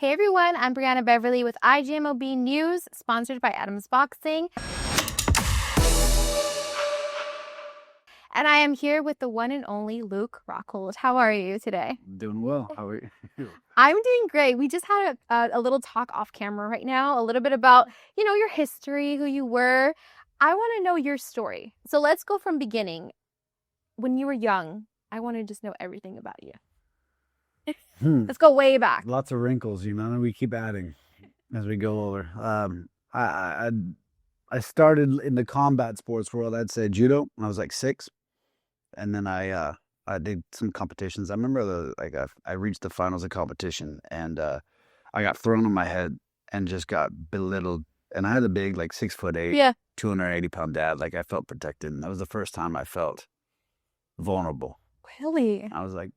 Hey everyone, I'm Brianna Beverly with IGMOB News, sponsored by Misfits Boxing. And I am here with the one and only Luke Rockhold. How are you today? Doing well. How are you? I'm doing great. We just had a little talk off camera right now, a little bit about, your history, who you were. I want to know your story. So let's go from beginning. When you were young, I want to just know everything about you. Let's go way back. Lots of wrinkles, and we keep adding as we go older. I started in the combat sports world. I'd say judo when I was like 6, and then I did some competitions. I remember I reached the finals of competition, and I got thrown on my head and just got belittled. And I had a big 6'8", 280-pound dad. Like, I felt protected, and that was the first time I felt vulnerable. Really? I was like,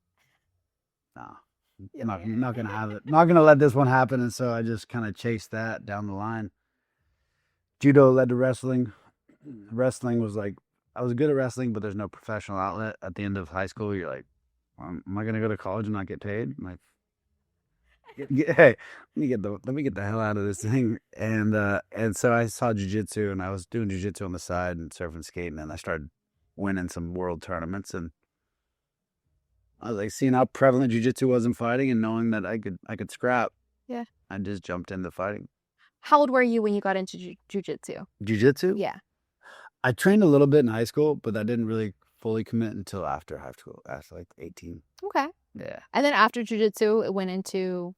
no. I'm not gonna have it. Not gonna let this one happen, and so I just kind of chased that down the line. Judo led to wrestling. Wrestling was I was good at wrestling, but there's no professional outlet. At the end of high school, you're like, am I gonna go to college and not get paid? I'm like, hey, let me get the hell out of this thing. And so I saw jiu-jitsu, and I was doing jiu-jitsu on the side and surfing, skating, and I started winning some world tournaments, and I was like, seeing how prevalent jiu-jitsu was in fighting and knowing that I could scrap. Yeah. I just jumped into fighting. How old were you when you got into jiu-jitsu? Jiu-jitsu? Yeah. I trained a little bit in high school, but I didn't really fully commit until after high school, after 18. Okay. Yeah. And then after jiu-jitsu, it went into...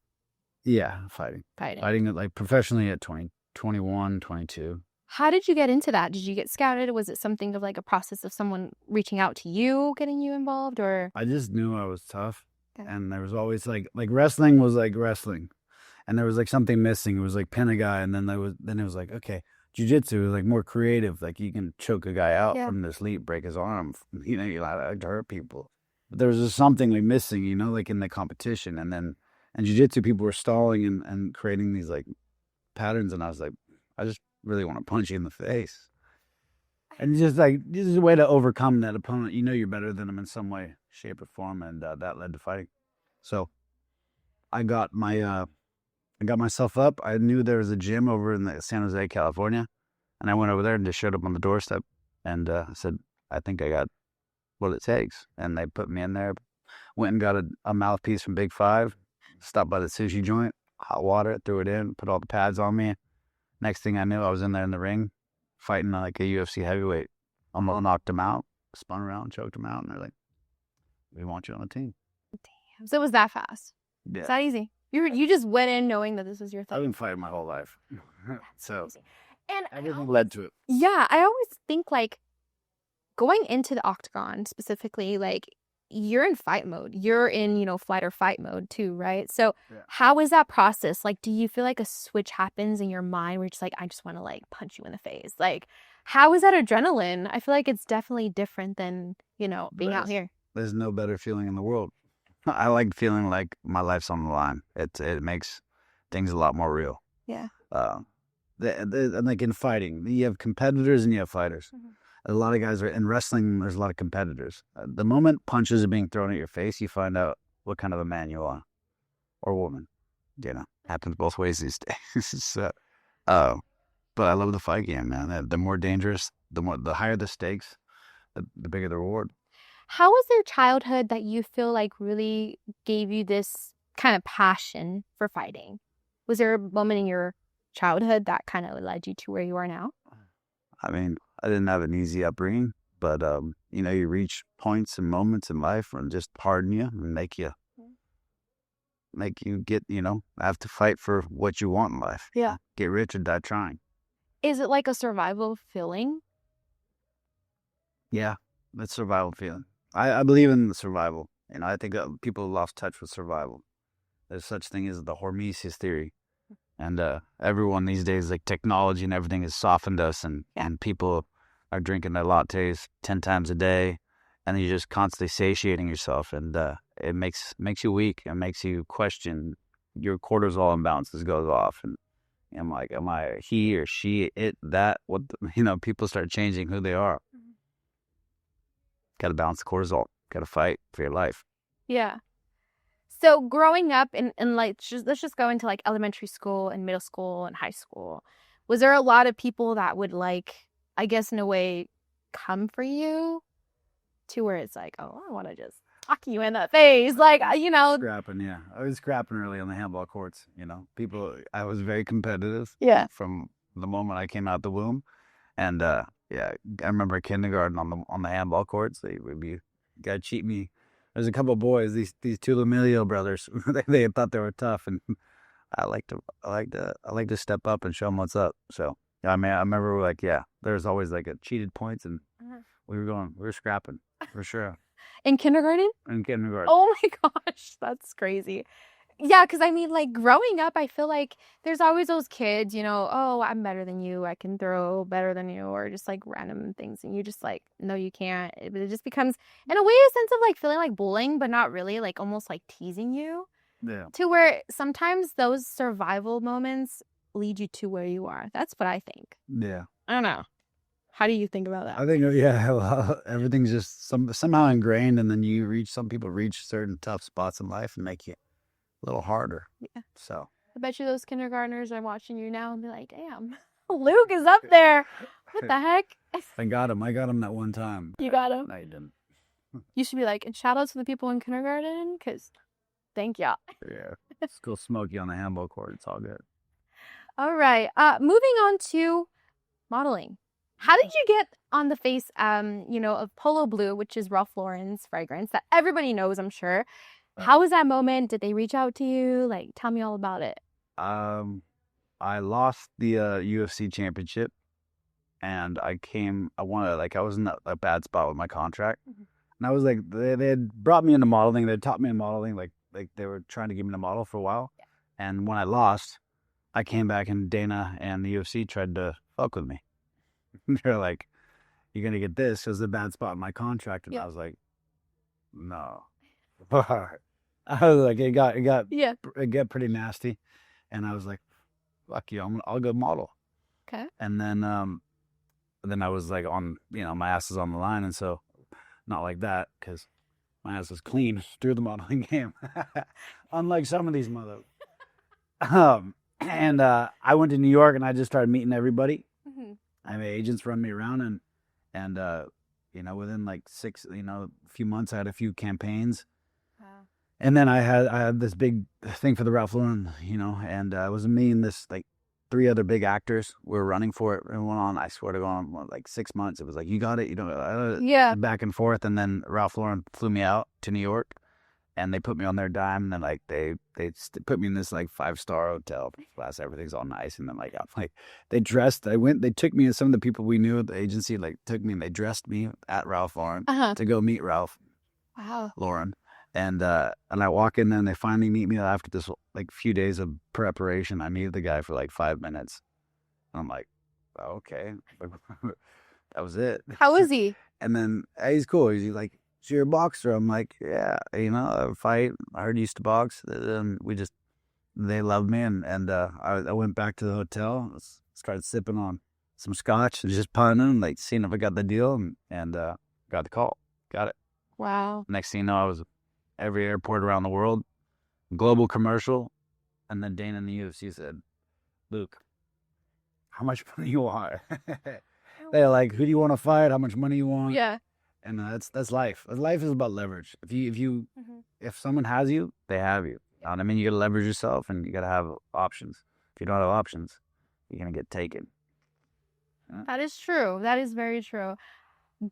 Yeah, fighting. Fighting professionally at 20, 21, 22. How did you get into that? Did you get scouted? Was it something of a process of someone reaching out to you, getting you involved, or? I just knew I was tough, and there was always wrestling was like wrestling, and there was something missing. It was pin a guy, and then it was okay, jiu-jitsu was more creative. You can choke a guy out from the sleep, break his arm. You like to hurt people. But there was just something missing, in the competition, and then in jiu-jitsu people were stalling and creating these patterns, and I was I just really want to punch you in the face. And just this is a way to overcome that opponent. You're better than them in some way, shape, or form, and that led to fighting. So I got myself up. I knew there was a gym over in San Jose, California, and I went over there and just showed up on the doorstep, and I said, I think I got what it takes. And they put me in there. Went and got a mouthpiece from Big Five. Stopped by the sushi joint, hot water, threw it in, put all the pads on me. Next thing I knew, I was in there in the ring, fighting a UFC heavyweight. Almost knocked him out, spun around, choked him out, and they're like, "We want you on the team." Damn. So it was that fast? Yeah. It's that easy? You just went in knowing that this was your thing? I've been fighting my whole life. So and everything led to it. Yeah, I always think going into the octagon specifically, you're in fight mode. You're in, flight or fight mode too, right? So how is that process? Do you feel a switch happens in your mind where you're just I just want to punch you in the face? How is that adrenaline? I feel it's definitely different than, being out here. There's no better feeling in the world. I like feeling like my life's on the line. It makes things a lot more real. Yeah. In fighting, you have competitors and you have fighters. Mm-hmm. A lot of guys are in wrestling. There's a lot of competitors. The moment punches are being thrown at your face, you find out what kind of a man you are, or woman. Happens both ways these days. But I love the fight game, man. The more dangerous, the higher the stakes, the bigger the reward. How was your childhood that you feel really gave you this kind of passion for fighting? Was there a moment in your childhood that kind of led you to where you are now? I mean, I didn't have an easy upbringing, but you reach points and moments in life and just harden you and make you get, have to fight for what you want in life. Yeah. Get rich or die trying. Is it a survival feeling? Yeah, that's survival feeling. I believe in the survival. I think people have lost touch with survival. There's such thing as the hormesis theory. And everyone these days, technology and everything has softened us, and people are drinking their lattes 10 times a day, and you're just constantly satiating yourself, and it makes you weak. It makes you question your cortisol imbalances goes off, and am I he or she, it, that? What? People start changing who they are. Mm-hmm. Got to balance the cortisol. Got to fight for your life. Yeah. So growing up in like let's just go into like elementary school and middle school and high school. Was there a lot of people that would like, I guess in a way, come for you to where it's like, oh, I want to just fuck you in the face, like Scrapping, yeah. I was scrapping early on the handball courts. I was very competitive. Yeah. From the moment I came out the womb, and yeah, I remember kindergarten on the handball courts. They would be gotta cheat me. There's a couple of boys, these two Emilio brothers. They thought they were tough, and I like to step up and show them what's up. So yeah, I mean, I remember like there's always like a cheated points, and we were scrapping for sure. In kindergarten? In kindergarten. Oh my gosh, that's crazy. Yeah, because I mean, like growing up, I feel like there's always those kids, oh, I'm better than you, I can throw better than you, or just like random things, and you just like, no, you can't. But it just becomes, in a way, a sense of like feeling like bullying, but not really, like almost like teasing you. Yeah. To where sometimes those survival moments lead you to where you are. That's what I think. Yeah. I don't know. How do you think about that? I think well, everything's just somehow ingrained, and then some people reach certain tough spots in life and make you a little harder. Yeah. So I bet you those kindergartners are watching you now and be like, damn, Luke is up there. What the heck? I got him that one time. You got him? No, you didn't. You should be like, and shout out to the people in kindergarten, because thank y'all. Yeah. Still smoky on the handball court. It's all good. All right. Moving on to modeling. How did you get on the face, of Polo Blue, which is Ralph Lauren's fragrance that everybody knows, I'm sure. How was that moment? Did they reach out to you? Like, tell me all about it. I lost the UFC championship, and I was in a bad spot with my contract. Mm-hmm. And I was like, they had brought me into modeling. They taught me in modeling, like they were trying to get me to model for a while. Yeah. And when I lost, I came back, and Dana and the UFC tried to fuck with me. They're like, you're going to get this because the bad spot in my contract. And yeah. I was like, no. I was like, it got pretty nasty. And I was like, fuck you, I'll go model. Okay. And then I was like my ass is on the line. And so not like that, because my ass is clean through the modeling game. Unlike some of these mother. And I went to New York, and I just started meeting everybody. Mm-hmm. I had agents run me around, and within like a few months, I had a few campaigns. Wow. And then I had this big thing for the Ralph Lauren, and it was me and this like 3 other big actors were running for it. It went on, I swear to God, like 6 months. It was like, you got it, yeah, back and forth. And then Ralph Lauren flew me out to New York, and they put me on their dime. And then like they put me in this like 5-star hotel class. Everything's all nice. And then they took me, and some of the people we knew at the agency like took me, and they dressed me at Ralph Lauren to go meet Ralph. Wow. Lauren. And I walk in there, and they finally meet me after this like few days of preparation. I meet the guy for like 5 minutes. And I'm like, oh, okay. That was it. How was he? And then he's cool. He's like, so you're a boxer? I'm like, yeah, I fight. I heard you used to box. And they loved me. And I went back to the hotel, started sipping on some scotch, and just punting, like seeing if I got the deal, and got the call. Got it. Wow. Next thing you know, I was every airport around the world, global commercial. And then Dana and the UFC said, Luke, how much money you want? They're like, who do you want to fight? How much money you want? Yeah. And that's life. Life is about leverage. If someone has you, they have you. Yeah. I mean, you got to leverage yourself, and you got to have options. If you don't have options, you're going to get taken. Yeah. That is true. That is very true.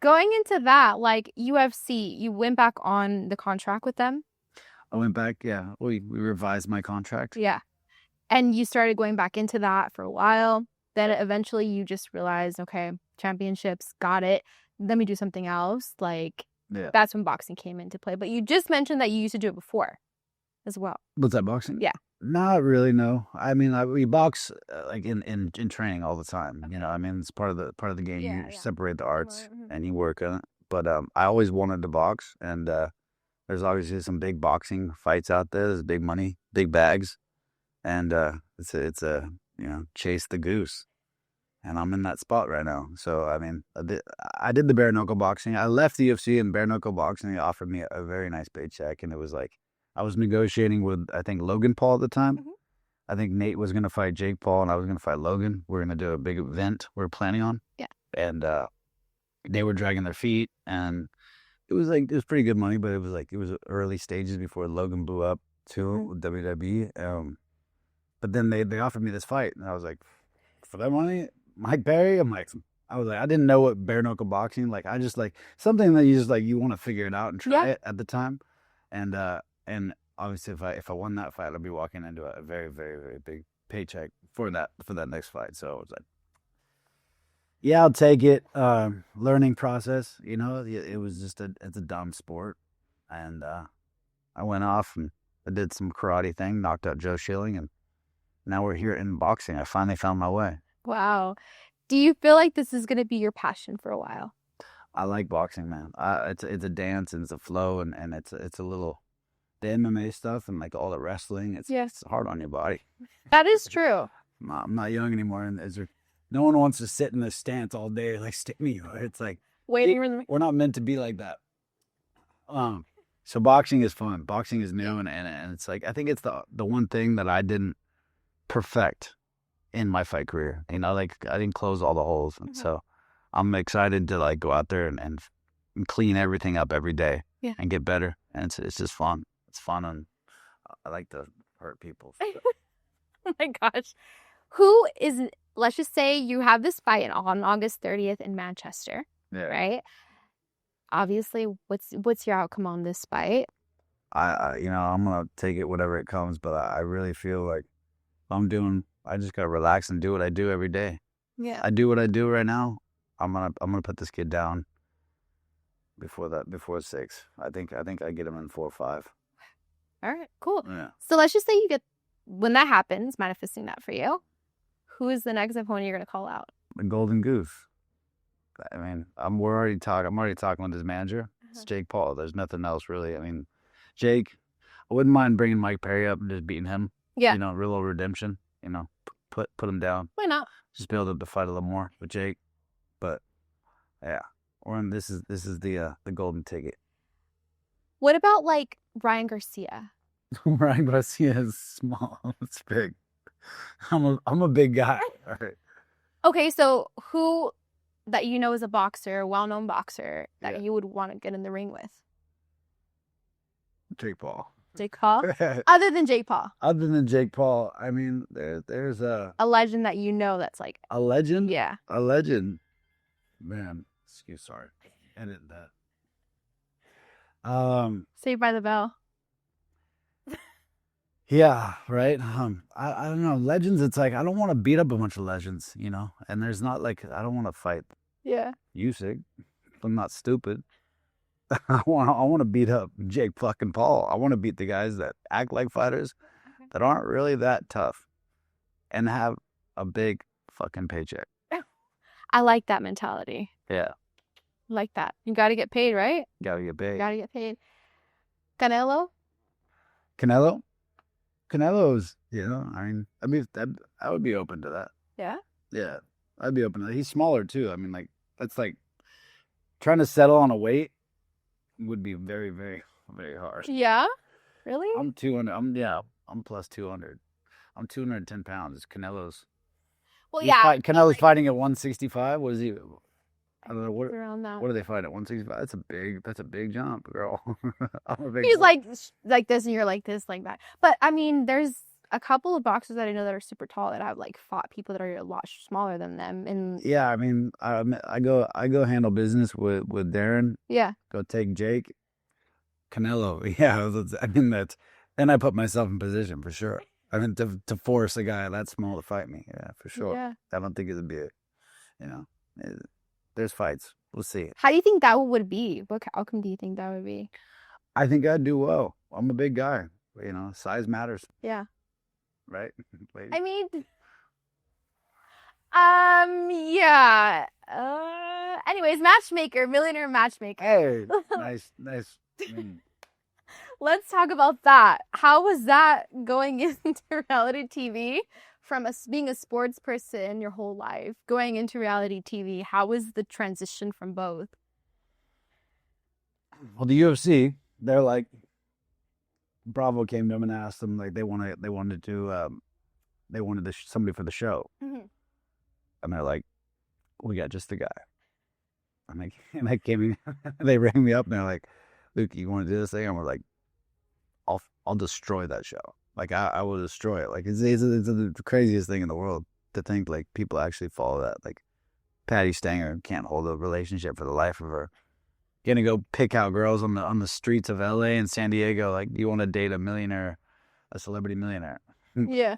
Going into that, like UFC, you went back on the contract with them? I went back, yeah. We revised my contract. Yeah. And you started going back into that for a while. Then eventually you just realized, okay, championships, got it. Let me do something else. Like, yeah. That's when boxing came into play. But you just mentioned that you used to do it before as well. Was that boxing? Yeah. Not really, no. I mean, we box like in training all the time. Okay. I mean, it's part of the game. Yeah, you separate the arts and you work on it. But I always wanted to box, and there's obviously some big boxing fights out there. There's big money, big bags, and it's a chase the goose. And I'm in that spot right now. So, I mean, I did the bare knuckle boxing. I left the UFC, and bare knuckle boxing, they offered me a very nice paycheck, and it was like I was negotiating with, I think, Logan Paul at the time. Mhm. I think Nate was going to fight Jake Paul, and I was going to fight Logan. We're going to do a big event we're planning on. Yeah. And they were dragging their feet, and it was pretty good money, but it was early stages before Logan blew up too with WWE. But then they offered me this fight, and I was like, for that money, Mike Perry. I was like, I didn't know what bare knuckle boxing. Like, I just like something that you just like you want to figure it out and try it at the time, and obviously if I won that fight, I'd be walking into a very, very, very big paycheck for that next fight. So I was like, yeah, I'll take it. Learning process, it was just it's a dumb sport, and I went off and I did some karate thing, knocked out Joe Schilling, and now we're here in boxing. I finally found my way. Wow. Do you feel like this is going to be your passion for a while? I like boxing, man. It's a dance and it's a flow, and it's a little the MMA stuff and like all the wrestling. It's hard on your body. That is true. I'm not young anymore, and no one wants to sit in this stance all day like me. It's like waiting. We're not meant to be like that. So boxing is fun. Boxing is new, and it's like I think it's the one thing that I didn't perfect in my fight career. Like I didn't close all the holes, and so I'm excited to like go out there and clean everything up every day and get better. And it's just fun. It's fun, and I like to hurt people. Oh my gosh. Let's just say you have this fight on August 30th in Manchester, right? Obviously, what's your outcome on this fight? I'm gonna take it whatever it comes, but I really feel like I just gotta relax and do what I do every day. Yeah. I do what I do right now. I'm gonna put this kid down before 6. I think I get him in 4 or 5. All right, cool. Yeah. So let's just say when that happens, manifesting that for you, who is the next opponent you're gonna call out? The Golden Goose. I mean, I'm already talking with his manager. It's Jake Paul. There's nothing else really. I mean, Jake, I wouldn't mind bringing Mike Perry up and just beating him. Yeah. Real little redemption. Put him down. Why not? Just be able to fight a little more with Jake. But yeah, this is the golden ticket. What about like Ryan Garcia? Ryan Garcia is small. It's big. I'm a big guy. All right. Okay, so who that is a boxer, well-known boxer, that you would want to get in the ring with? Jake Paul. Jake Paul? Other than Jake Paul? Other than Jake Paul, I mean, there's a legend that that's like... A legend? Yeah. A legend. Man, sorry. Edit that. Saved by the Bell. Yeah, right. I don't know. Legends, it's like, I don't want to beat up a bunch of legends, and there's not like, I don't want to fight. Yeah. Usyk. I'm not stupid. I want to beat up Jake fucking Paul. I want to beat the guys that act like fighters that aren't really that tough and have a big fucking paycheck. I like that mentality. Yeah. Like that. You got to get paid, right? Got to get paid. Got to get paid. Canelo? Canelo's, I would be open to that. Yeah? Yeah. I'd be open to that. He's smaller too. I mean, like, that's like trying to settle on a weight would be very, very, very hard. Yeah? Really? I'm 200. I'm plus 200. I'm 210 pounds. Canelo's. Well, yeah. Canelo's fighting at 165. What is he? I don't know what. Around that. What do they fight at 165? That's a big jump, girl. He's like this, and you're like this, like that. But I mean, there's a couple of boxers that I know that are super tall that have like fought people that are a lot smaller than them. And yeah, I mean, I go handle business with Darren. Yeah. Go take Jake. Canelo. Yeah, I mean then I put myself in position for sure. I mean, to force a guy that small to fight me, yeah, for sure. Yeah. I don't think it'd be there's fights. We'll see. How do you think that would be? What outcome do you think that would be? I think I'd do well. I'm a big guy. Size matters. Yeah. Right? I mean, yeah. Anyways, Matchmaker, Millionaire Matchmaker. Hey, nice. Let's talk about that. How was that going into reality TV? From being a sports person your whole life, going into reality TV, how was the transition from both? Well, the UFC, they're like, Bravo came to him and asked them like they wanted somebody for the show, and they're like, we got just the guy. And they came in, they rang me up and they're like, Luke, you want to do this thing? And we're like, I'll destroy that show. Like I will destroy it. Like it's the craziest thing in the world to think like people actually follow that. Like Patty Stanger can't hold a relationship for the life of her. Gonna go pick out girls on the streets of LA and San Diego. Like, do you want to date a celebrity millionaire? Yeah.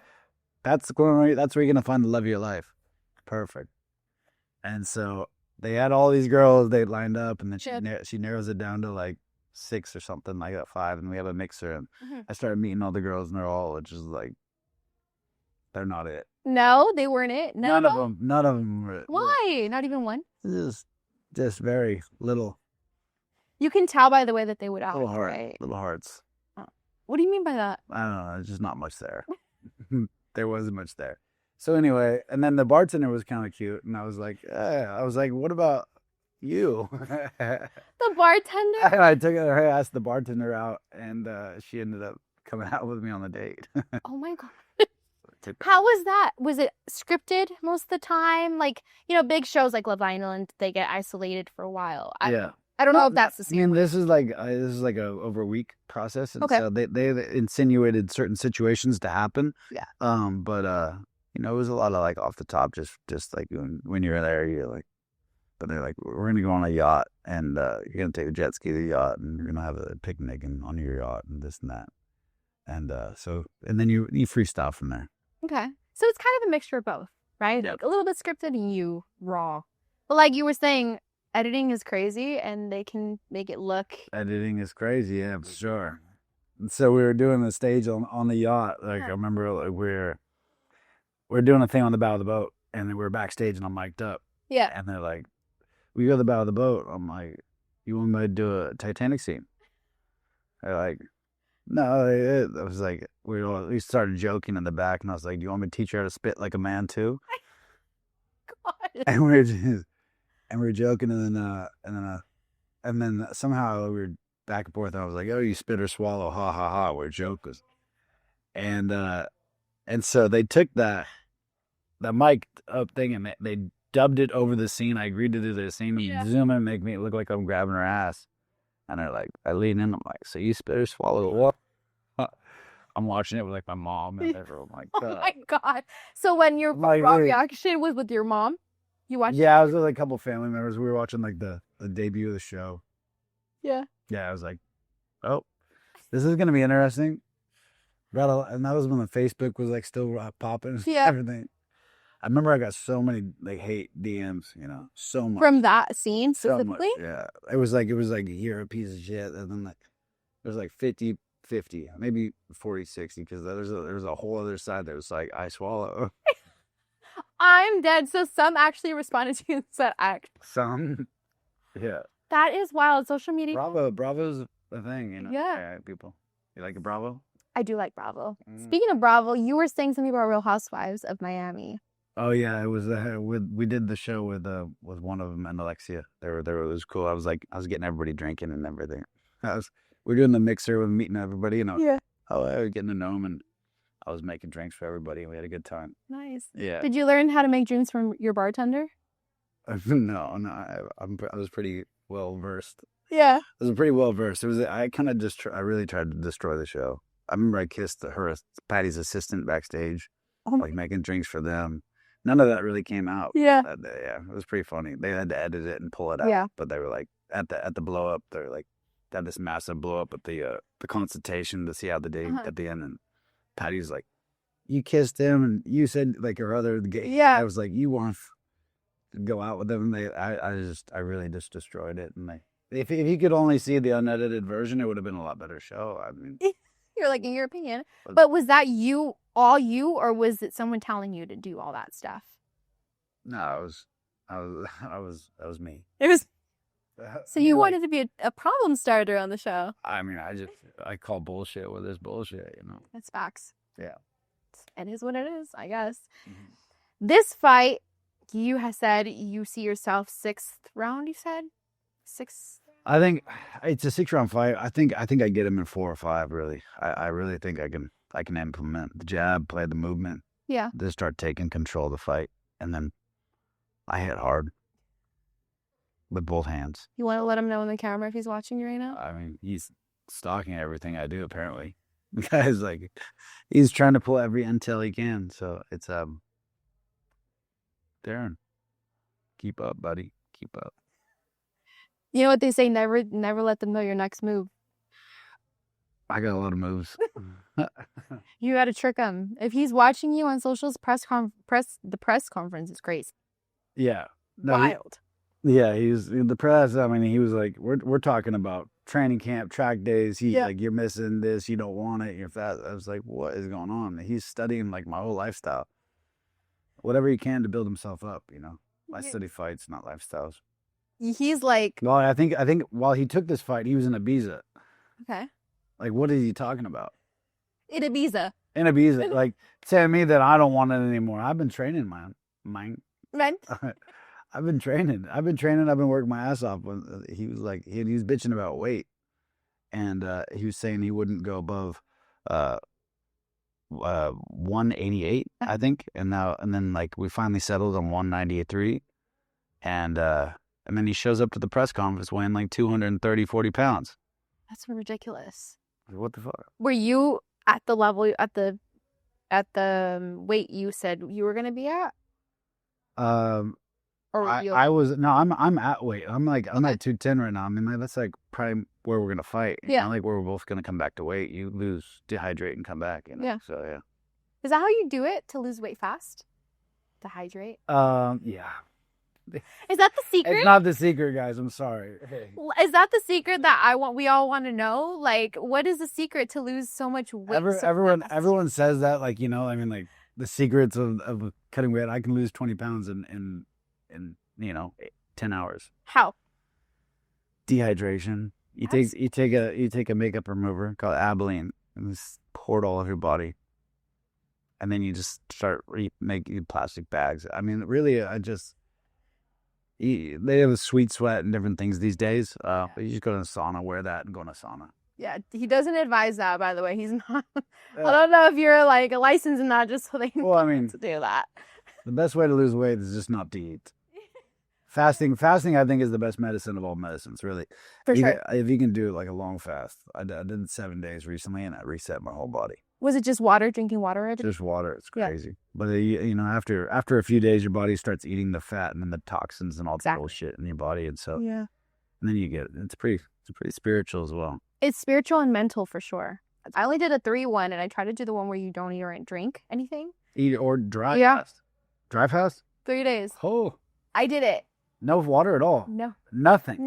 That's where you're gonna find the love of your life. Perfect. And so they had all these girls they lined up, and then she narrows it down to like 6 or something, like that 5, and we have a mixer. And I started meeting all the girls, and they're all just like, they're not it. No, they weren't it. None of them were it. Why? Not even one? Just very little. You can tell by the way that they would act, right? Little hearts. What do you mean by that? I don't know. There's just not much there. There wasn't much there. So anyway, and then the bartender was kind of cute, and I was like, what about you? The bartender? And I asked the bartender out, and she ended up coming out with me on the date. Oh my God. How was that? Was it scripted most of the time? Like, big shows like Love Island, they get isolated for a while. I don't know if that's the same. I mean, this is like a over a week process, and so they insinuated certain situations to happen. Yeah. But it was a lot of like off the top, just like when you're there, you're like, but they're like, we're gonna go on a yacht, and you're gonna take a jet ski to the yacht, and you're gonna have a picnic on your yacht, and this and that, and then you freestyle from there. Okay, so it's kind of a mixture of both, right? Yep. Like a little bit scripted and you raw, but like you were saying. Editing is crazy, and they can make it look. Editing is crazy, yeah, for sure. And so we were doing the stage on the yacht. Like I remember, like we're doing a thing on the bow of the boat, and then we're backstage, and I'm mic'd up. Yeah. And they're like, "We go to the bow of the boat." I'm like, "You want me to do a Titanic scene?" They're like, "No." I was like, we started joking in the back, and I was like, "Do you want me to teach you how to spit like a man too?" God. And we were joking, and then somehow we were back and forth. And I was like, "Oh, you spit or swallow, ha ha ha." We're joking, and so they took the mic up thing and they dubbed it over the scene. I agreed to do the scene, and zoom in, and make me look like I'm grabbing her ass. And they're like, I lean in, I'm like, "So you spit or swallow what?" I'm watching it with like my mom and everyone. I'm like, oh my God! So when your raw reaction was with your mom. You watched? Yeah, I was with a couple family members. We were watching like the debut of the show. Yeah. Yeah, I was like, oh, this is gonna be interesting. And that was when the Facebook was like still popping. Yeah. Everything. I remember I got so many like hate DMs, so much from that scene specifically. So yeah, it was like you're a piece of shit, and then like there's like 50, maybe 40, 60, because there's a whole other side that was like I swallow. I'm dead. So some actually responded to you and said act. Some. Yeah. That is wild. Social media. Bravo's a thing, Yeah. People. You like a Bravo? I do like Bravo. Speaking of Bravo, you were saying something about Real Housewives of Miami. Oh yeah, it was we did the show with one of them and Alexia. It was cool. I was getting everybody drinking and everything. We're doing the mixer with meeting everybody, I was getting to know them, and I was making drinks for everybody, and we had a good time. Nice. Yeah. Did you learn how to make drinks from your bartender? No. I was pretty well versed. Yeah. I was pretty well versed. I really tried to destroy the show. I remember I kissed Patty's assistant backstage, making drinks for them. None of that really came out. Yeah. Yeah, it was pretty funny. They had to edit it and pull it out. Yeah. But they were like at the blow up. They're like had this massive blow up at the consultation to see how the day at the end, and Patty's like, "You kissed him, and you said like your other gay." Yeah. I was like, "You want to go out with them?" I really just destroyed it. And if you could only see the unedited version, it would have been a lot better show. I mean, you're like, in your opinion, but was that all you, or was it someone telling you to do all that stuff? No, that was me. It was. So you wanted to be a problem starter on the show. I mean, I call bullshit with this bullshit, That's facts. Yeah. It is what it is, I guess. Mm-hmm. This fight, you have said you see yourself 6th round, you said? 6th I think it's a 6-round fight. I think I get him in 4 or 5. Really, I really think I can implement the jab, play the movement. Yeah. Just start taking control of the fight, and then I hit hard with both hands. You want to let him know on the camera if he's watching you right now? I mean, he's stalking everything I do. Apparently, the guy's like, he's trying to pull every intel he can. So it's Darren, keep up, buddy, keep up. You know what they say? Never let them know your next move. I got a lot of moves. You got to trick him. If he's watching you on socials, the press conference is crazy. Yeah, no, wild. He's in the press. I mean, he was like, we're talking about training camp, track days. He's like, you're missing this. You don't want it. You're fat. I was like, what is going on? He's studying like my whole lifestyle, whatever he can to build himself up. You know, I study fights, not lifestyles. He's like, well, I think while he took this fight, he was in Ibiza. Okay. Like, what is he talking about? In Ibiza. In Ibiza, like telling me that I don't want it anymore. I've been training, man. I've been training. I've been working my ass off. When he was like, he was bitching about weight, and he was saying he wouldn't go above 188, I think, and then like we finally settled on 193, and then he shows up to the press conference weighing like 40 pounds. That's ridiculous. What the fuck? Were you at the level at the weight you said you were gonna be at? I was I'm at weight. I'm at 210 right now. I mean, that's like probably where we're gonna fight. Yeah. Not like where we're both gonna come back to weight. You lose, dehydrate, and come back. You know? Yeah. So yeah. Is that how you do it to lose weight fast? Dehydrate. Yeah. Is that the secret? It's not the secret, guys. I'm sorry. Hey. Is that the secret that we all want to know? Like, what is the secret to lose so much weight? Everyone says that, like, you know, I mean, like the secrets of cutting weight. I can lose 20 pounds in 10 hours. How? Dehydration. You take a makeup remover called Abilene and just pour it all over your body, and then you just start making plastic bags. I mean, really, they have a sweet sweat and different things these days. But you just go to the sauna, wear that, and go in a sauna. Yeah, he doesn't advise that, by the way. He's not. I don't know if you're like licensed in that, just so they know to do that. The best way to lose weight is just not to eat. Fasting, I think, is the best medicine of all medicines, really. For sure. If you can do like a long fast. I did 7 days recently, and I reset my whole body. Was it just water, drinking water? Just water. It's crazy. Yeah. But after a few days, your body starts eating the fat and then the toxins and all the bullshit in your body, and so and then you get it's pretty spiritual as well. It's spiritual and mental for sure. I only did a 3-1, and I tried to do the one where you don't eat or drink anything. Eat or dry fast. Dry fast? 3 days. Oh. I did it. No water at all. No. Nothing.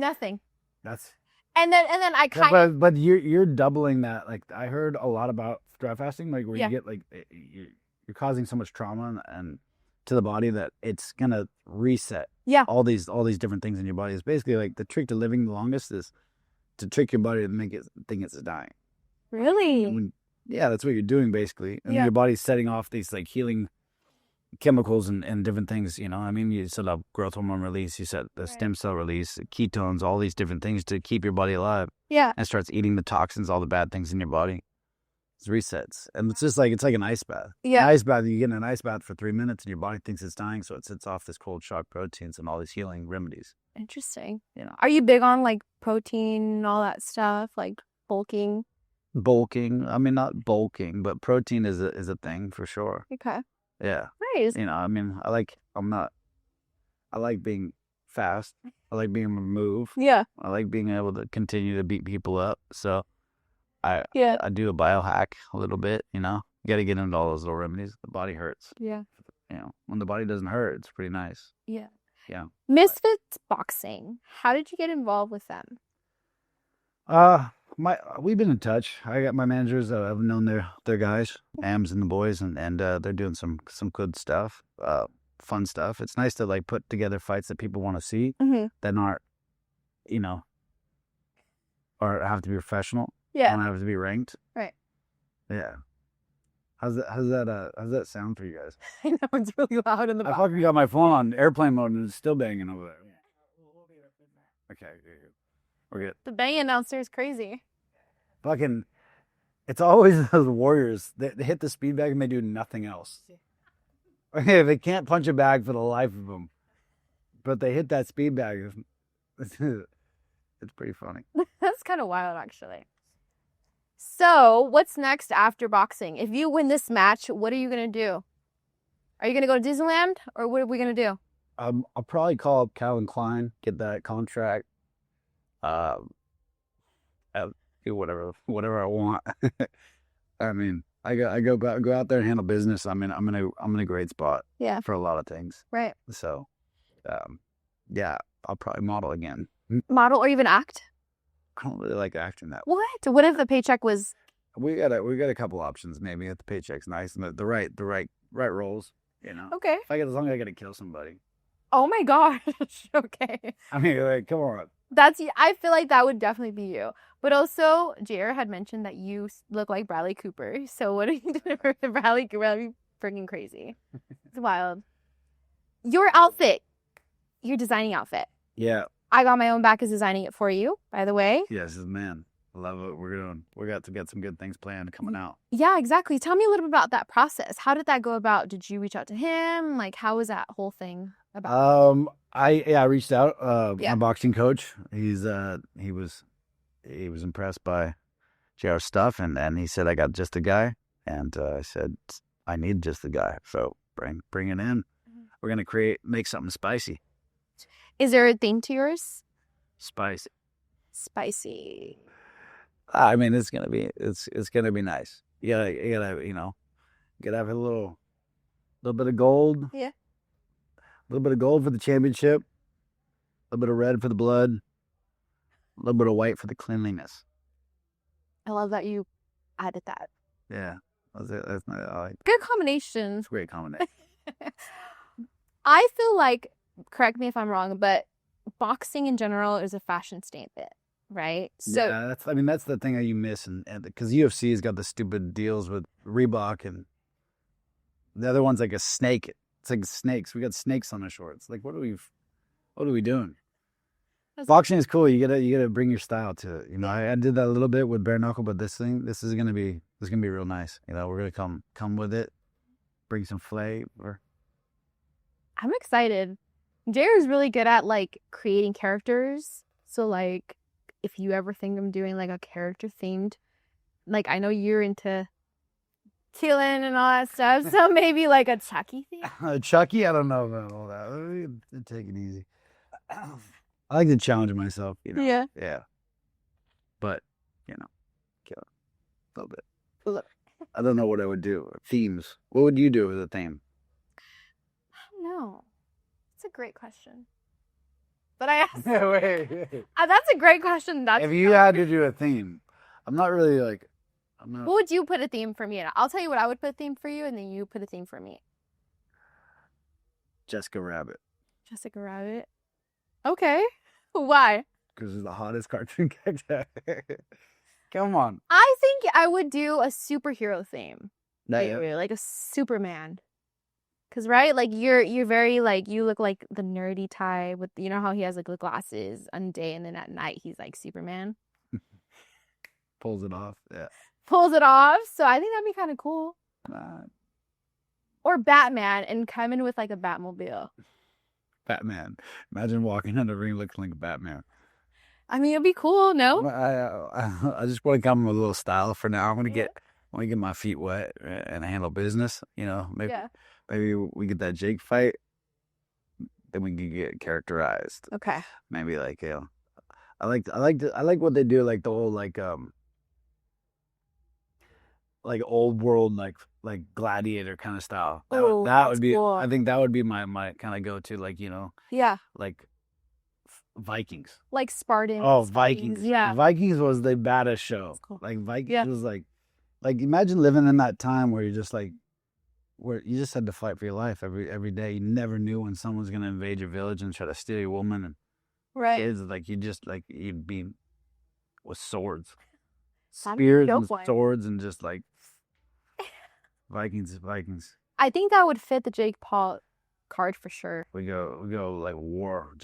That's. And then I kind of. But you're doubling that. Like, I heard a lot about dry fasting, like where you get like you're causing so much trauma and to the body that it's gonna reset. Yeah. All these different things in your body. It's basically like the trick to living the longest is to trick your body to make it think it's dying. Really? That's what you're doing basically. And your body's setting off these like healing chemicals and different things, you know. I mean, you set up growth hormone release, you set the stem cell release, ketones, all these different things to keep your body alive. Yeah. And starts eating the toxins, all the bad things in your body. It's resets. And it's just like, it's like an ice bath. Yeah. An ice bath, you get in an ice bath for 3 minutes and your body thinks it's dying, so it sets off this cold shock proteins and all these healing remedies. Interesting. Are you big on like protein and all that stuff, like bulking? I mean, not bulking, but protein is a thing for sure. Okay. Yeah. Nice. You know, I mean, I like being fast. I like being able to move. Yeah. I like being able to continue to beat people up. So I do a biohack a little bit, you know. You got to get into all those little remedies. The body hurts. Yeah. You know, when the body doesn't hurt, it's pretty nice. Yeah. Yeah. Misfits Boxing. How did you get involved with them? We've been in touch. I got my managers. I've known their guys, Ams and the boys, and they're doing some good stuff, fun stuff. It's nice to like put together fights that people want to see that aren't, you know, or have to be professional. Yeah, don't have to be ranked. Right. Yeah. How's that sound for you guys? I know it's really loud in the back. I fucking got my phone on airplane mode and it's still banging over there. Okay. We're good. The banging downstairs is crazy. Fucking, it's always those warriors. They hit the speed bag and they do nothing else. They can't punch a bag for the life of them, but they hit that speed bag. It's pretty funny. That's kind of wild, actually. So, what's next after boxing? If you win this match, what are you going to do? Are you going to go to Disneyland, or what are we going to do? I'll probably call up Calvin Klein, get that contract. I'll do whatever I want. I mean, I go out there and handle business. I'm in a great spot. Yeah. For a lot of things. Right. So, yeah, I'll probably model again. Model or even act? I don't really like acting that. What? What if the paycheck was? We got a couple options. Maybe if the paycheck's nice and the right roles. You know. Okay. As long as I got to kill somebody. Oh my gosh. Okay. I mean, like, come on. I feel like that would definitely be you. But also, JR had mentioned that you look like Bradley Cooper. So what are you doing for Bradley Cooper? That'd be freaking crazy. It's wild. Your outfit. Your designing outfit. Yeah. I got my own back as designing it for you, by the way. Yes, man. I love what we're doing. We got to get some good things planned coming out. Yeah, exactly. Tell me a little bit about that process. How did that go about? Did you reach out to him? Like, how was that whole thing about? I reached out. My boxing coach. He was impressed by JR's stuff, and he said I got just the guy, and I said I need just the guy. So bring it in. We're gonna make something spicy. Is there a theme to yours? Spicy. I mean, it's gonna be nice. You gotta have a little bit of gold. Yeah. A little bit of gold for the championship. A little bit of red for the blood. A little bit of white for the cleanliness. I love that you added that. Yeah. That's not, good combination. It's a great combination. I feel like, correct me if I'm wrong, but boxing in general is a fashion statement, right? So yeah, that's the thing that you miss, and because UFC has got the stupid deals with Reebok, and the other one's like a snake. It's like snakes. We got snakes on our shorts. Like, what are we doing? Boxing is cool. You gotta bring your style to it. You know, I did that a little bit with bare knuckle, but this is gonna be real nice. You know, we're gonna come with it, bring some flavor. I'm excited. JR is really good at like creating characters. So like, if you ever think of doing like a character themed, like I know you're into Tillen and all that stuff, so maybe like a Chucky theme. Chucky, I don't know about all that. Take it easy. I like to challenge myself, you know. Yeah. Yeah. But, you know, kill it a little bit. I don't know what I would do. Themes. What would you do with a theme? I don't know. It's a great question. But I asked. Wait. That's a great question. If you had to do a theme, I'm not really like. What would you put a theme for me in? I'll tell you what I would put a theme for you, and then you put a theme for me. Jessica Rabbit. Jessica Rabbit. Okay. Why? Because it's the hottest cartoon character. Come on. I think I would do a superhero theme. Yeah. Like a Superman. Cause right, like you're very like you look like the nerdy type with you know how he has like the glasses on day and then at night he's like Superman. Pulls it off. Yeah. Pulls it off. So I think that'd be kind of cool. Or Batman and come in with like a Batmobile. Batman. Imagine walking in the ring looking like Batman. I mean, it'd be cool, no? I just want to come with a little style for now. I want to get my feet wet and handle business. You know, maybe we get that Jake fight, then we can get characterized. Okay. Maybe like I like what they do, like the whole like old world like gladiator kind of style. That would be cool. I think that would be my kind of go to, like, you know. Yeah. Like Vikings. Like Spartans. Oh, Vikings. Yeah. Vikings was the baddest show. Cool. Like Vikings was like imagine living in that time where you're just like where you just had to fight for your life every day. You never knew when someone was gonna invade your village and try to steal your woman and kids. Like you'd be with swords. Spears and swords and just like Vikings. I think that would fit the Jake Paul card for sure. We go like war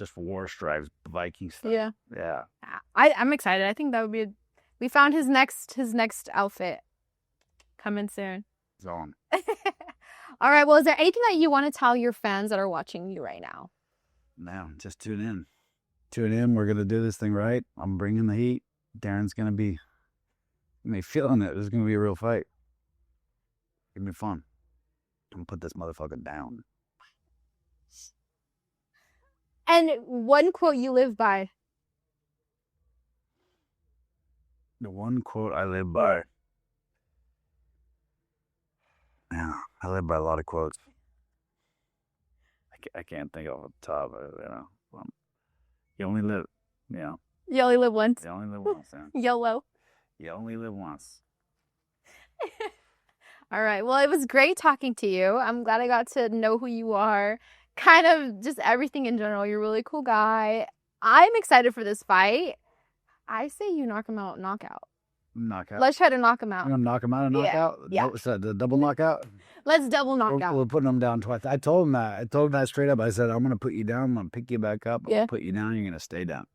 stripes, Viking stuff. Yeah. Yeah. I'm excited. I think that would be we found his next outfit coming soon. It's on. All right. Well, is there anything that you want to tell your fans that are watching you right now? No, just tune in. Tune in. We're gonna do this thing right. I'm bringing the heat. Darren's gonna be feeling it. It's gonna be a real fight. It's gonna be fun. I'm gonna put this motherfucker down. And one quote you live by. The one quote I live by. Yeah, I live by a lot of quotes. I can't think off the top of it, you know. You only live, you know. You only live once. You only live once, yeah. YOLO. You only live once. All right. Well, it was great talking to you. I'm glad I got to know who you are. Kind of just everything in general. You're a really cool guy. I'm excited for this fight. I say you knock him out, knockout. Knockout. Let's try to knock him out. You're gonna knock him out and knockout? Yeah. What's that, the double knockout? Let's double knockout. We're putting him down twice. I told him that straight up. I said, I'm gonna put you down. I'm gonna pick you back up. I'm gonna put you down. You're gonna stay down.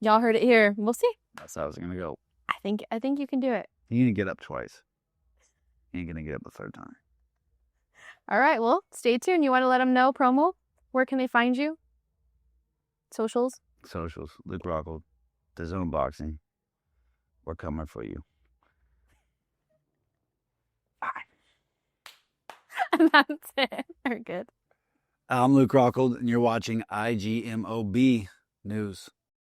Y'all heard it here. We'll see. That's how it's gonna go. I think you can do it. You're gonna get up twice. You ain't gonna get up the third time. All right. Well, stay tuned. You want to let them know promo? Where can they find you? Socials. Luke Rockhold. The Zone Boxing. We're coming for you. And that's it. We're good. I'm Luke Rockhold, and you're watching IGMOB News.